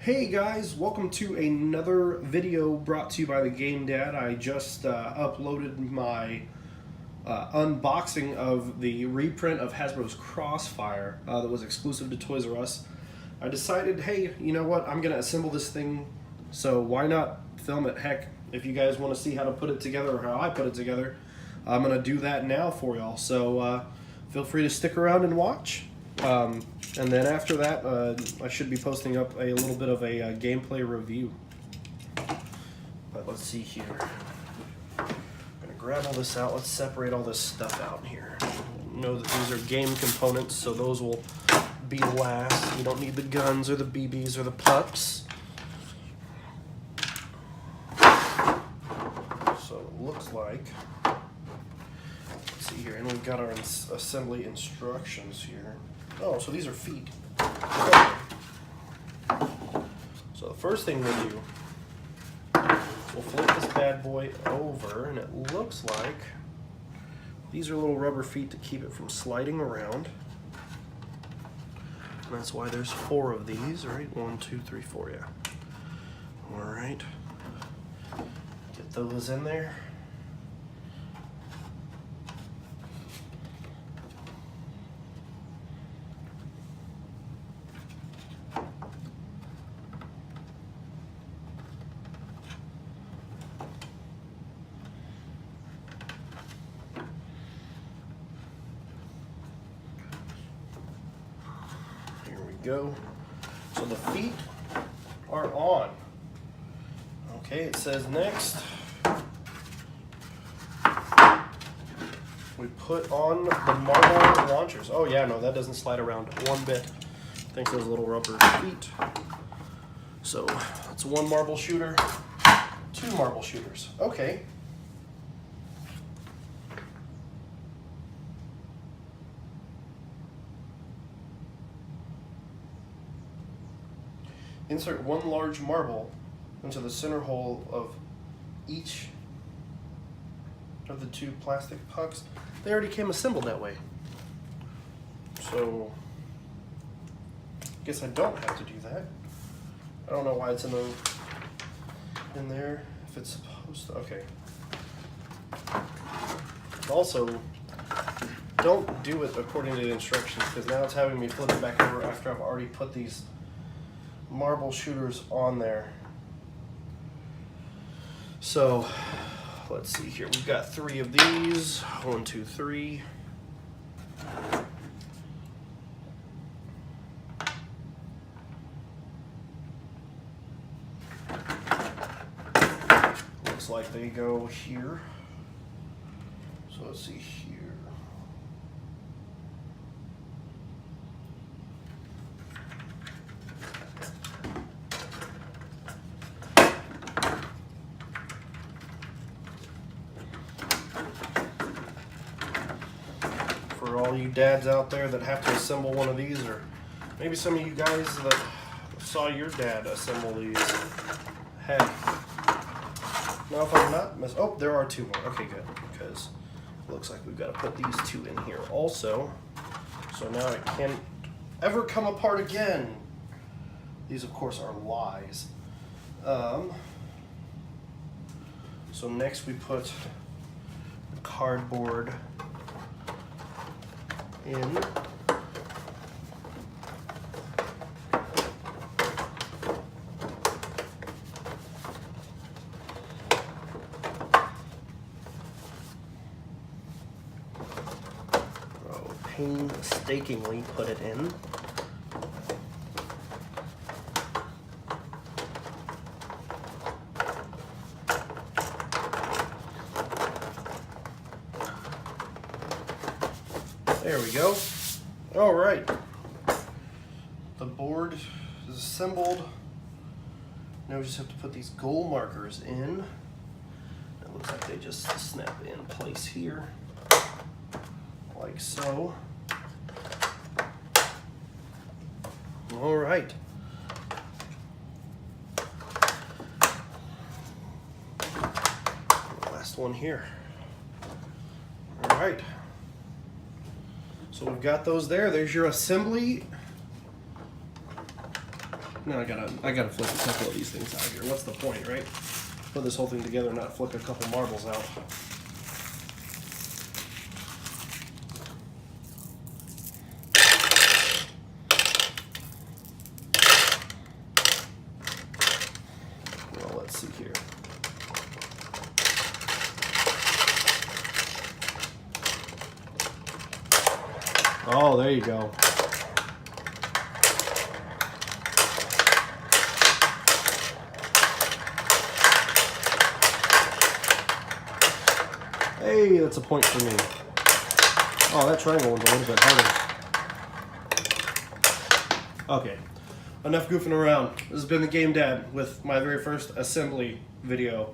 Hey guys, welcome to another video brought to you by the Game Dad. I just uploaded my unboxing of the reprint of Hasbro's CROSSFIRE that was exclusive to Toys R Us. I decided, hey, you know what, I'm going to assemble this thing, so why not film it? Heck, if you guys want to see how to put it together or how I put it together, I'm going to do that now for y'all. So feel free to stick around and watch. And then after that, I should be posting up a little bit of a gameplay review. But let's see here. I'm gonna grab all this out. Let's separate all this stuff out here. Know that these are game components, so those will be last. You don't need the guns or the BBs or the pucks. So it looks like. Let's see here, and we've got our assembly instructions here. Oh, so these are feet. So the first thing we'll do, we'll flip this bad boy over, and it looks like these are little rubber feet to keep it from sliding around. And that's why there's 4 of these, right? 1, 2, 3, 4, yeah. All right. Get those in there. Go. So the feet are on. Okay, it says next we put on the marble launchers. Oh yeah, no, that doesn't slide around one bit. I think those little rubber feet. So that's 1 marble shooter, 2 marble shooters. Okay. Insert 1 large marble into the center hole of each of the 2 plastic pucks. They already came assembled that way. So, I guess I don't have to do that. I don't know why it's in there, if it's supposed to, okay. Also, don't do it according to the instructions, because now it's having me flip it back over after I've already put these marble shooters on there. So let's see here, we've got 3 of these. 1, 2, 3. Looks like they go here. So let's see here. For all you dads out there that have to assemble one of these, or maybe some of you guys that saw your dad assemble these. Hey, now if I'm not oh, there are 2 more. Okay, good, because it looks like we've got to put these 2 in here also. So now it can't ever come apart again. These, of course, are lies. So next we put the cardboard in. Painstakingly put it in. There we go. All right. The board is assembled. Now we just have to put these goal markers in. It looks like they just snap in place here, like so. All right. Last one here. All right. So we've got those there. There's your assembly. Now I gotta flip a couple of these things out here. What's the point, right? Put this whole thing together and not flick a couple marbles out. Well, let's see here. Oh, there you go. Hey, that's a point for me. Oh, that triangle one's a little bit harder. Okay, enough goofing around. This has been the Game Dad with my very first assembly video.